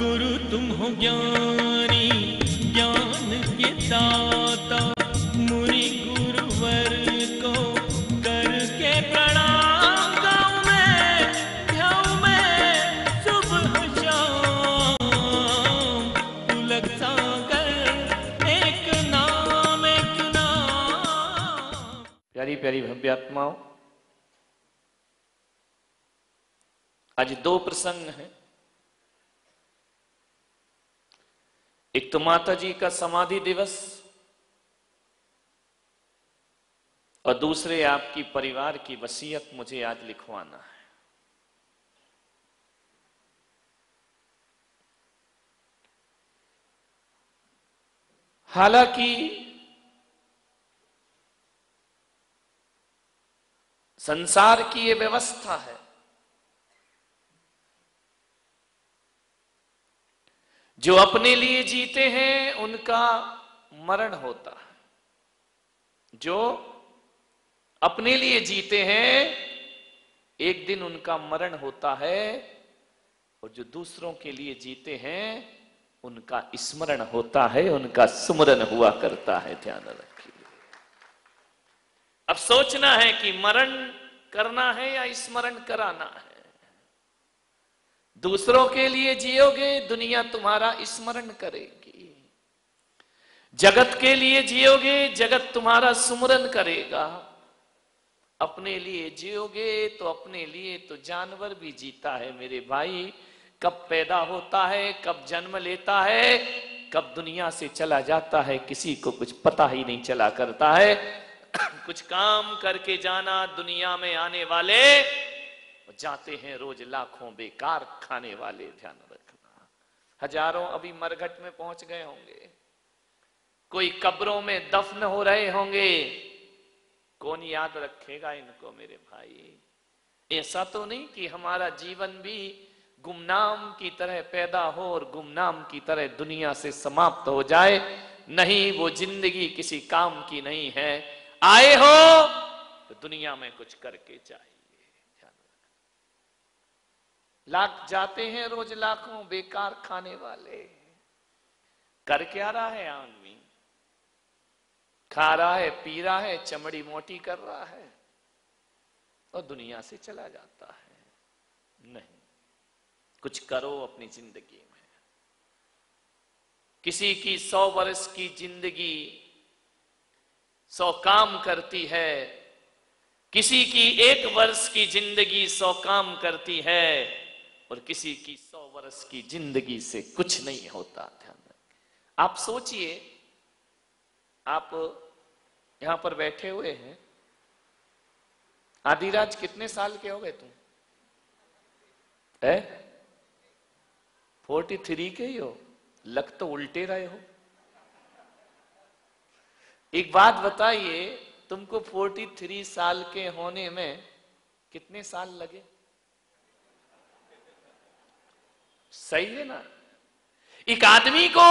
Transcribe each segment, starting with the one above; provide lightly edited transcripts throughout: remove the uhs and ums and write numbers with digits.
गुरु तुम हो ज्ञानी ज्ञान के दाता, मुनि गुरुवर को करके प्रणाम गाऊं मैं, ध्याऊं मैं सुबह शाम। तुलक सागर एक नाम एक नाम। प्यारी प्यारी भव्य आत्माओं, आज दो प्रसंग हैं। एक तो माता जी का समाधि दिवस और दूसरे आपकी परिवार की वसीयत मुझे आज लिखवाना है। हालांकि संसार की ये व्यवस्था है, जो अपने लिए जीते हैं उनका मरण होता है। जो अपने लिए जीते हैं एक दिन उनका मरण होता है, और जो दूसरों के लिए जीते हैं उनका स्मरण होता है, उनका सुमरन हुआ करता है। ध्यान रखिए। अब सोचना है कि मरण करना है या स्मरण कराना है। दूसरों के लिए जियोगे, दुनिया तुम्हारा स्मरण करेगी। जगत के लिए जियोगे, जगत तुम्हारा सुमरन करेगा। अपने लिए जियोगे तो अपने लिए तो जानवर भी जीता है मेरे भाई। कब पैदा होता है, कब जन्म लेता है, कब दुनिया से चला जाता है, किसी को कुछ पता ही नहीं चला करता है। कुछ काम करके जाना, दुनिया में आने वाले जाते हैं रोज लाखों बेकार खाने वाले। ध्यान रखना। हजारों अभी मरघट में पहुंच गए होंगे, कोई कब्रों में दफन हो रहे होंगे। कौन याद रखेगा इनको मेरे भाई। ऐसा तो नहीं कि हमारा जीवन भी गुमनाम की तरह पैदा हो और गुमनाम की तरह दुनिया से समाप्त हो जाए। नहीं, वो जिंदगी किसी काम की नहीं है। आए हो तो दुनिया में कुछ करके चाहिए। लाख जाते हैं रोज लाखों बेकार खाने वाले। कर क्या रहा है आदमी? खा रहा है, पी रहा है, चमड़ी मोटी कर रहा है और दुनिया से चला जाता है। नहीं, कुछ करो अपनी जिंदगी में। किसी की 100 वर्ष की जिंदगी 100 काम करती है, किसी की 1 वर्ष की जिंदगी 100 काम करती है, और किसी की 100 वर्ष की जिंदगी से कुछ नहीं होता। ध्यान रखें। आप सोचिए, आप यहां पर बैठे हुए हैं। आदिराज कितने साल के हो गए तुम? 43 के ही हो। लग तो उल्टे रहे हो। एक बात बताइए, तुमको 43 साल के होने में कितने साल लगे? सही है ना? एक आदमी को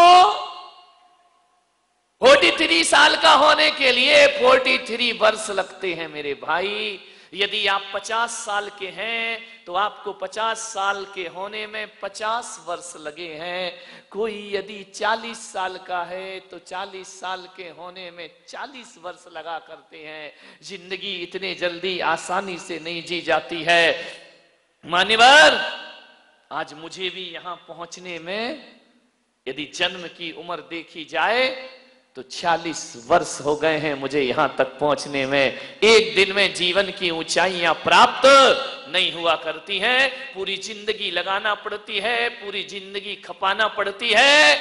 43 साल का होने के लिए 43 वर्ष लगते हैं मेरे भाई। यदि आप 50 साल के हैं तो आपको 50 साल के होने में 50 वर्ष लगे हैं। कोई यदि 40 साल का है तो 40 साल के होने में 40 वर्ष लगा करते हैं। जिंदगी इतने जल्दी आसानी से नहीं जी जाती है। मान्यवर, आज मुझे भी यहां पहुंचने में यदि जन्म की उम्र देखी जाए तो 40 वर्ष हो गए हैं मुझे यहां तक पहुंचने में। एक दिन में जीवन की ऊंचाइयां प्राप्त नहीं हुआ करती हैं। पूरी जिंदगी लगाना पड़ती है, पूरी जिंदगी खपाना पड़ती है,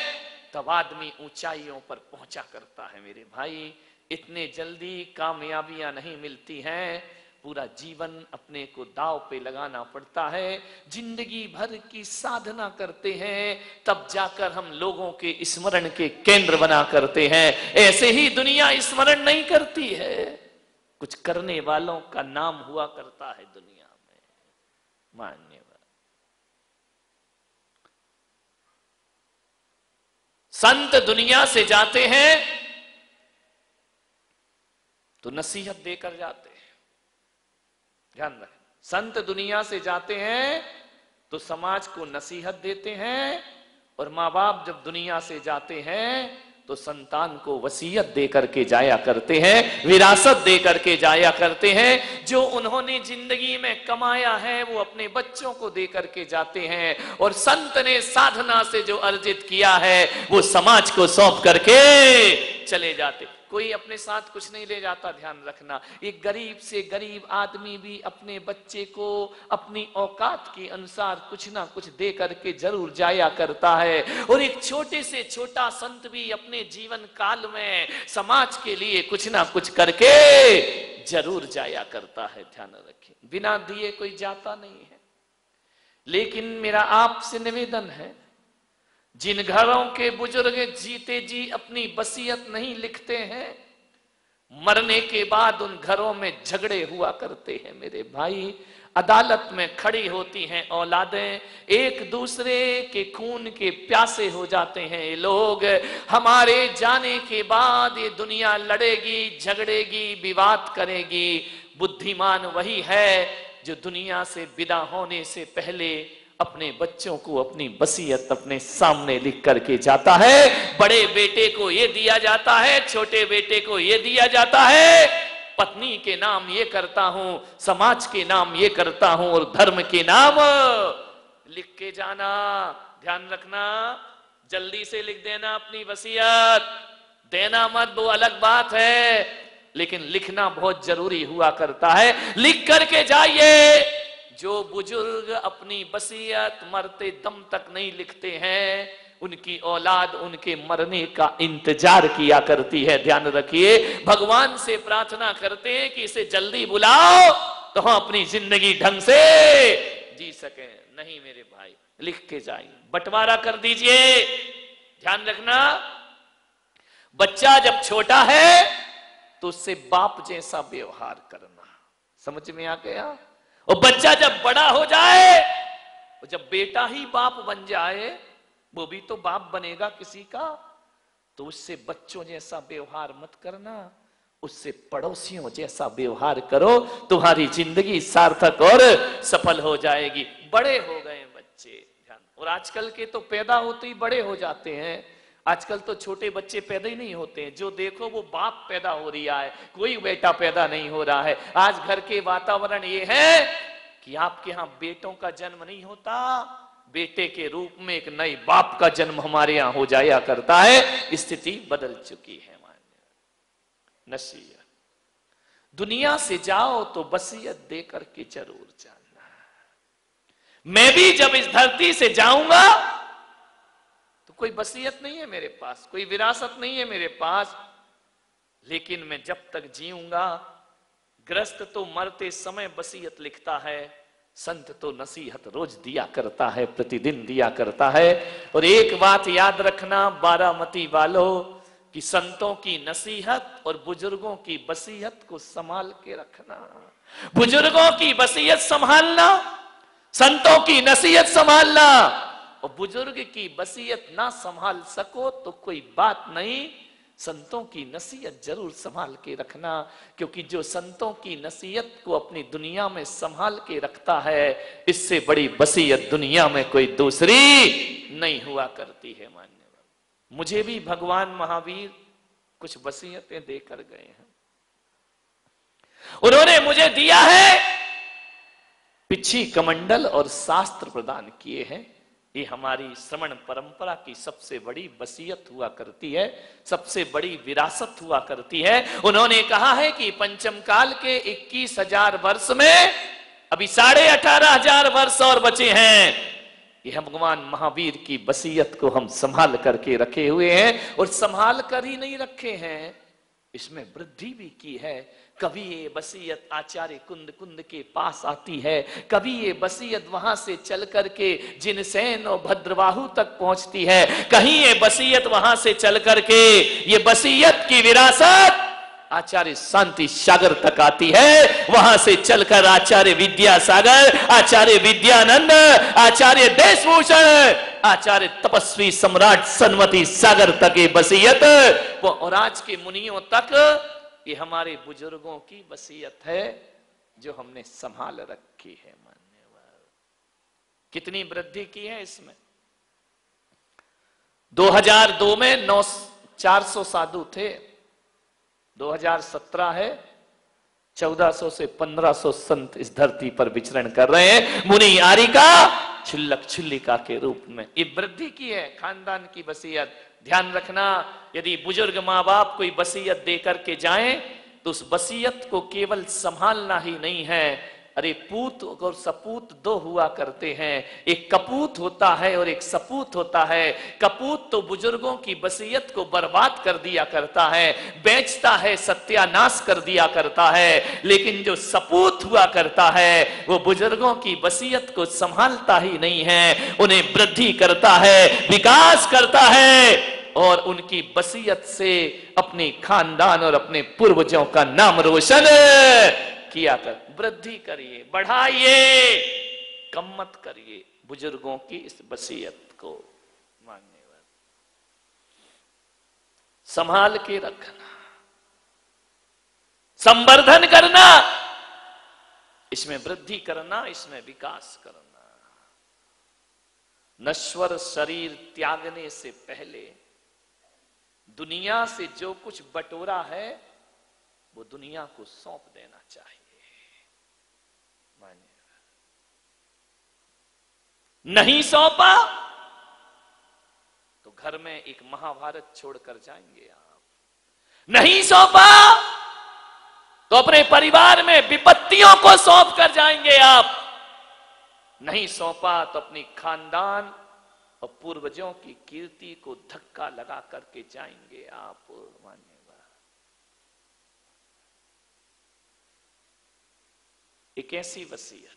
तब आदमी ऊंचाइयों पर पहुंचा करता है मेरे भाई। इतने जल्दी कामयाबियां नहीं मिलती हैं। पूरा जीवन अपने को दांव पे लगाना पड़ता है। जिंदगी भर की साधना करते हैं, तब जाकर हम लोगों के स्मरण के केंद्र बना करते हैं। ऐसे ही दुनिया स्मरण नहीं करती है। कुछ करने वालों का नाम हुआ करता है दुनिया में। मान्यवर, संत दुनिया से जाते हैं तो नसीहत देकर जाते हैं। ध्यान रखें। संत दुनिया से जाते हैं तो समाज को नसीहत देते हैं और माँ बाप जब दुनिया से जाते हैं तो संतान को वसीयत दे करके जाया करते हैं, विरासत दे करके जाया करते हैं। जो उन्होंने जिंदगी में कमाया है वो अपने बच्चों को दे करके जाते हैं, और संत ने साधना से जो अर्जित किया है वो समाज को सौंप करके चले जाते। कोई अपने साथ कुछ नहीं ले जाता, ध्यान रखना। एक गरीब से गरीब आदमी भी अपने बच्चे को अपनी औकात के अनुसार कुछ ना कुछ दे करके जरूर जाया करता है, और एक छोटे से छोटा संत भी अपने जीवन काल में समाज के लिए कुछ ना कुछ करके जरूर जाया करता है। ध्यान रखें, बिना दिए कोई जाता नहीं है। लेकिन मेरा आपसे निवेदन है, जिन घरों के बुजुर्ग जीते जी अपनी वसीयत नहीं लिखते हैं, मरने के बाद उन घरों में झगड़े हुआ करते हैं मेरे भाई। अदालत में खड़ी होती हैं औलादें, एक दूसरे के खून के प्यासे हो जाते हैं ये लोग। हमारे जाने के बाद ये दुनिया लड़ेगी, झगड़ेगी, विवाद करेगी। बुद्धिमान वही है जो दुनिया से विदा होने से पहले अपने बच्चों को अपनी वसीयत अपने सामने लिख करके जाता है। बड़े बेटे को ये दिया जाता है, छोटे बेटे को ये दिया जाता है, पत्नी के नाम ये करता हूं, समाज के नाम ये करता हूं, और धर्म के नाम लिख के जाना। ध्यान रखना, जल्दी से लिख देना अपनी वसीयत, देना मत वो अलग बात है, लेकिन लिखना बहुत जरूरी हुआ करता है। लिख करके जाइए। जो बुजुर्ग अपनी वसीयत मरते दम तक नहीं लिखते हैं, उनकी औलाद उनके मरने का इंतजार किया करती है। ध्यान रखिए, भगवान से प्रार्थना करते हैं कि इसे जल्दी बुलाओ तो हम अपनी जिंदगी ढंग से जी सके। नहीं मेरे भाई, लिख के जाइए, बंटवारा कर दीजिए। ध्यान रखना, बच्चा जब छोटा है तो उससे बाप जैसा व्यवहार करना। समझ में आ गया? और बच्चा जब बड़ा हो जाए, जब बेटा ही बाप बन जाए, वो भी तो बाप बनेगा किसी का, तो उससे बच्चों जैसा व्यवहार मत करना, उससे पड़ोसियों जैसा व्यवहार करो। तुम्हारी जिंदगी सार्थक और सफल हो जाएगी। बड़े हो गए बच्चे, ध्यान। और आजकल के तो पैदा होते ही बड़े हो जाते हैं। आजकल तो छोटे बच्चे पैदा ही नहीं होते हैं, जो देखो वो बाप पैदा हो रहा है, कोई बेटा पैदा नहीं हो रहा है। आज घर के वातावरण ये है कि आपके यहाँ बेटों का जन्म नहीं होता, बेटे के रूप में एक नए बाप का जन्म हमारे यहाँ हो जाया करता है। स्थिति बदल चुकी है। मान्य नसीहत, दुनिया से जाओ तो वसीयत देकर के जरूर जाना। मैं भी जब इस धरती से जाऊंगा तो कोई वसीयत नहीं है मेरे पास, कोई विरासत नहीं है मेरे पास, लेकिन मैं जब तक जीऊंगा, गृहस्थ तो मरते समय वसीयत लिखता है, संत तो नसीहत रोज दिया करता है, प्रतिदिन दिया करता है। और एक बात याद रखना बारामती वालों, कि संतों की नसीहत और बुजुर्गों की वसीयत को संभाल के रखना। बुजुर्गों की वसीयत संभालना, संतों की नसीहत संभालना। और बुजुर्ग की वसीयत ना संभाल सको तो कोई बात नहीं, संतों की नसीहत जरूर संभाल के रखना। क्योंकि जो संतों की नसीहत को अपनी दुनिया में संभाल के रखता है, इससे बड़ी वसीयत दुनिया में कोई दूसरी नहीं हुआ करती है। मान्यवर, मुझे भी भगवान महावीर कुछ वसीयतें देकर गए हैं। उन्होंने मुझे दिया है पिछी कमंडल और शास्त्र प्रदान किए हैं। ये हमारी श्रवण परंपरा की सबसे बड़ी वसीयत हुआ करती है, सबसे बड़ी विरासत हुआ करती है। उन्होंने कहा है कि पंचम काल के 21,000 वर्ष में अभी 18,500 वर्ष और बचे हैं। ये हम भगवान महावीर की वसीयत को हम संभाल करके रखे हुए हैं, और संभाल कर ही नहीं रखे हैं, इसमें वृद्धि भी की है। कभी ये वसीयत आचार्य कुंद के पास आती है, कभी ये वसीयत वहां से चल करके जिनसेन और भद्रवाहु तक पहुंचती है, कहीं ये वसीयत वहां से चल करके ये वसीयत की विरासत आचार्य शांति सागर तक आती है। वहां से चलकर आचार्य विद्यासागर, आचार्य विद्यानंद, आचार्य देशभूषण, आचार्य तपस्वी सम्राट सन्मति सागर तक ये वसीयत, और आज के मुनियों तक ये हमारे बुजुर्गों की वसीयत है जो हमने संभाल रखी है। मान्यवर, कितनी वृद्धि की है इसमें। 2002 में 400 साधु थे, 2017 है 1400 से 1500 संत इस धरती पर विचरण कर रहे हैं, मुनि आरिका क्षुल्लक क्षुल्लिका के रूप में। ये वृद्धि की है खानदान की वसीयत। ध्यान रखना, यदि बुजुर्ग माँ बाप कोई वसीयत देकर के जाएं तो उस वसीयत को केवल संभालना ही नहीं है। अरे पूत और सपूत दो हुआ करते हैं, एक कपूत होता है और एक सपूत होता है। कपूत तो बुजुर्गों की वसीयत को बर्बाद कर दिया करता है, बेचता है, सत्यानाश कर दिया करता है। लेकिन जो सपूत हुआ करता है वो बुजुर्गों की वसीयत को संभालता ही नहीं है, उन्हें वृद्धि करता है, विकास करता है और उनकी वसीयत से अपने खानदान और अपने पूर्वजों का नाम रोशन किया कर। वृद्धि करिए, बढ़ाइए, कम मत करिए बुजुर्गों की इस वसीयत को मानने वाले। संभाल के रखना, संवर्धन करना, इसमें वृद्धि करना, इसमें विकास करना। नश्वर शरीर त्यागने से पहले दुनिया से जो कुछ बटोरा है वो दुनिया को सौंप देना चाहिए। नहीं सौंपा तो घर में एक महाभारत छोड़कर जाएंगे आप। नहीं सौंपा तो अपने परिवार में विपत्तियों को सौंप कर जाएंगे आप। नहीं सौंपा तो अपनी खानदान और पूर्वजों की कीर्ति को धक्का लगा करके जाएंगे आप। मान्यवर, एक ऐसी वसीयत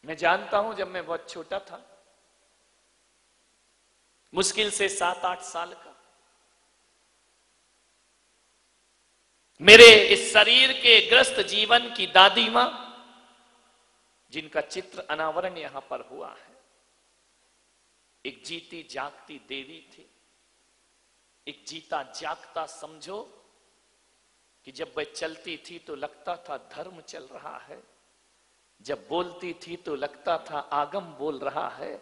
मैं जानता हूं, जब मैं बहुत छोटा था, मुश्किल से 7-8 साल का, मेरे इस शरीर के ग्रस्त जीवन की दादी मां, जिनका चित्र अनावरण यहां पर हुआ है, एक जीती जागती देवी थी। एक जीता जागता समझो कि जब वह चलती थी तो लगता था धर्म चल रहा है, जब बोलती थी तो लगता था आगम बोल रहा है,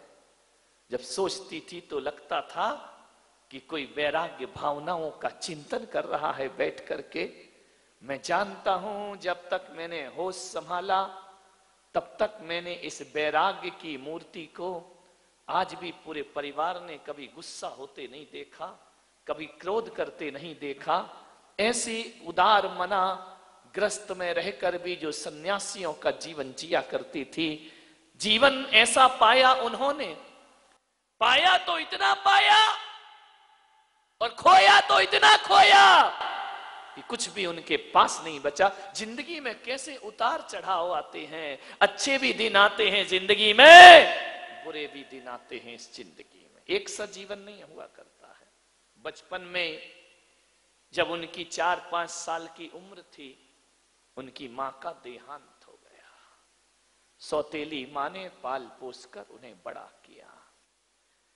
जब सोचती थी तो लगता था कि कोई वैराग्य भावनाओं का चिंतन कर रहा है बैठ करके। मैं जानता हूं जब तक मैंने होश संभाला तब तक मैंने इस वैराग्य की मूर्ति को आज भी पूरे परिवार ने कभी गुस्सा होते नहीं देखा, कभी क्रोध करते नहीं देखा। ऐसी उदार मना ग्रस्त में रहकर भी जो सन्यासियों का जीवन जिया करती थी, जीवन ऐसा पाया उन्होंने। पाया तो इतना पाया और खोया तो इतना खोया कि कुछ भी उनके पास नहीं बचा। जिंदगी में कैसे उतार चढ़ाव आते हैं, अच्छे भी दिन आते हैं जिंदगी में, बुरे भी दिन आते हैं इस जिंदगी में। एक सा जीवन नहीं हुआ करता है। बचपन में जब उनकी 4-5 साल की उम्र थी, उनकी मां का देहांत हो गया। सौतेली मां ने पाल पोस कर उन्हें बड़ा किया,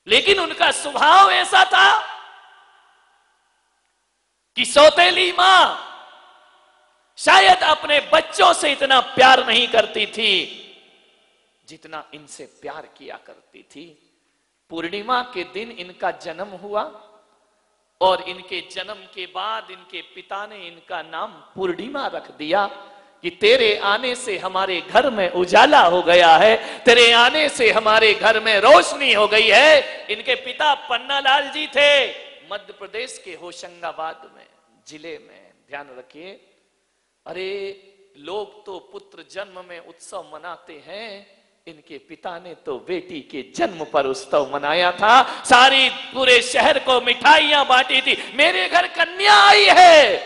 लेकिन उनका स्वभाव ऐसा था कि सौतेली मां शायद अपने बच्चों से इतना प्यार नहीं करती थी जितना इनसे प्यार किया करती थी। पूर्णिमा के दिन इनका जन्म हुआ और इनके जन्म के बाद इनके पिता ने इनका नाम पूर्णिमा रख दिया कि तेरे आने से हमारे घर में उजाला हो गया है, तेरे आने से हमारे घर में रोशनी हो गई है। इनके पिता पन्नालाल जी थे, मध्य प्रदेश के होशंगाबाद में जिले में। ध्यान रखिए, अरे लोग तो पुत्र जन्म में उत्सव मनाते हैं, इनके पिता ने तो बेटी के जन्म पर उत्सव मनाया था। सारी पूरे शहर को मिठाइयां बांटी थी, मेरे घर कन्या आई है।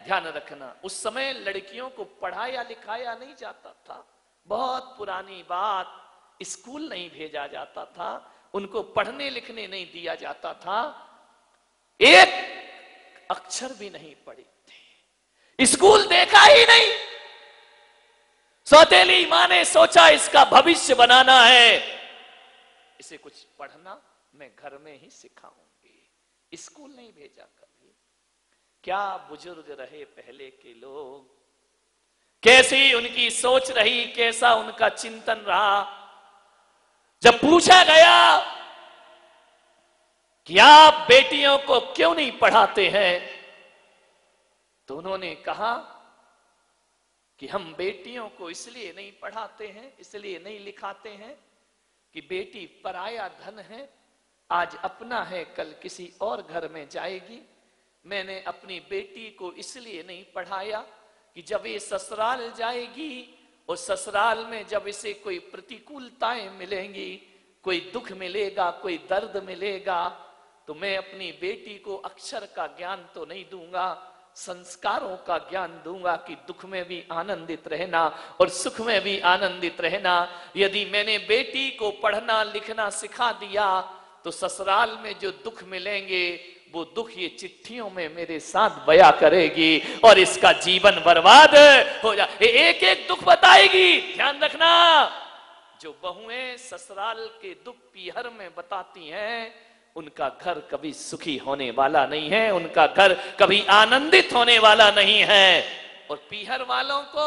ध्यान रखना, उस समय लड़कियों को पढ़ाया लिखाया नहीं जाता था। बहुत पुरानी बात, स्कूल नहीं भेजा जाता था, उनको पढ़ने लिखने नहीं दिया जाता था, एक अक्षर भी नहीं पढ़ी थी, स्कूल देखा ही नहीं। सौतेली मां ने सोचा इसका भविष्य बनाना है, इसे कुछ पढ़ना मैं घर में ही सिखाऊंगी, स्कूल नहीं भेजा कभी। क्या बुजुर्ग रहे पहले के लोग, कैसी उनकी सोच रही, कैसा उनका चिंतन रहा। जब पूछा गया कि आप बेटियों को क्यों नहीं पढ़ाते हैं? तो उन्होंने कहा कि हम बेटियों को इसलिए नहीं पढ़ाते हैं, इसलिए नहीं लिखाते हैं कि बेटी पराया धन है, आज अपना है कल किसी और घर में जाएगी। मैंने अपनी बेटी को इसलिए नहीं पढ़ाया कि जब ये ससुराल जाएगी और ससुराल में जब इसे कोई प्रतिकूलताएं मिलेंगी, कोई दुख मिलेगा, कोई दर्द मिलेगा, तो मैं अपनी बेटी को अक्षर का ज्ञान तो नहीं दूंगा, संस्कारों का ज्ञान दूंगा कि दुख में भी आनंदित रहना और सुख में भी आनंदित रहना। यदि मैंने बेटी को पढ़ना लिखना सिखा दिया तो ससुराल में जो दुख मिलेंगे वो दुख ये चिट्ठियों में मेरे साथ बयां करेगी और इसका जीवन बर्बाद हो जाए। एक एक दुख बताएगी। ध्यान रखना, जो बहुएं ससुराल के दुख पीहर में बताती हैं उनका घर कभी सुखी होने वाला नहीं है, उनका घर कभी आनंदित होने वाला नहीं है। और पीहर वालों को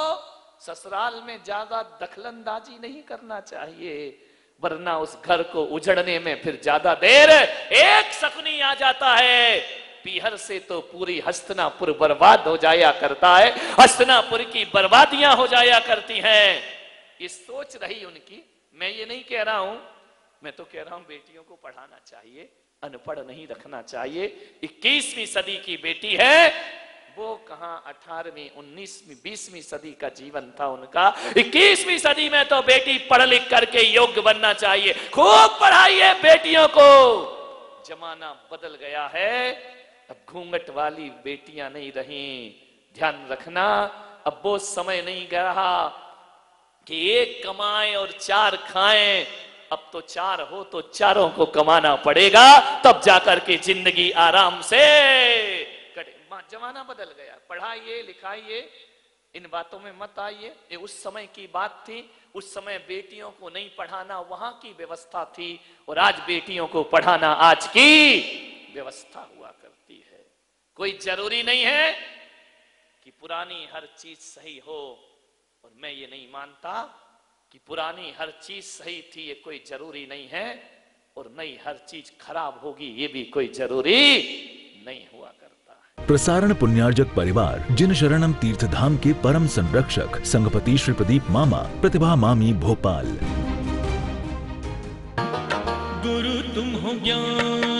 ससुराल में ज्यादा दखलंदाजी नहीं करना चाहिए, वरना उस घर को उजड़ने में फिर ज्यादा देर एक शकुनी आ जाता है। पीहर से तो पूरी हस्तिनापुर बर्बाद हो जाया करता है, हस्तिनापुर की बर्बादियां हो जाया करती हैं। ये सोच रही उनकी। मैं ये नहीं कह रहा हूं, मैं तो कह रहा हूं बेटियों को पढ़ाना चाहिए, अनपढ़ नहीं रखना चाहिए। 21वीं सदी की बेटी है, वो कहां 18वीं 19वीं 20वीं सदी का जीवन था उनका। 21वीं सदी में तो बेटी पढ़ लिख करके योग्य बनना चाहिए। खूब पढ़ाइए बेटियों को। जमाना बदल गया है, अब घूंघट वाली बेटियां नहीं रही। ध्यान रखना, अब वो समय नहीं रहा कि एक कमाए और चार खाएं। अब तो चार हो तो चारों को कमाना पड़ेगा, तब जाकर के जिंदगी आराम से कटे। जमाना बदल गया। पढ़ाइए लिखाइए, इन बातों में मत आइए। ये उस समय की बात थी, उस समय बेटियों को नहीं पढ़ाना वहां की व्यवस्था थी, और आज बेटियों को पढ़ाना आज की व्यवस्था हुआ करती है। कोई जरूरी नहीं है कि पुरानी हर चीज सही हो, और मैं ये नहीं मानता कि पुरानी हर चीज सही थी, ये कोई जरूरी नहीं है, और नई हर चीज खराब होगी ये भी कोई जरूरी नहीं हुआ करता है। प्रसारण पुण्यार्जक परिवार जिन शरणम तीर्थधाम के परम संरक्षक संघपति श्री प्रदीप मामा, प्रतिभा मामी, भोपाल। गुरु तुम हो ज्ञान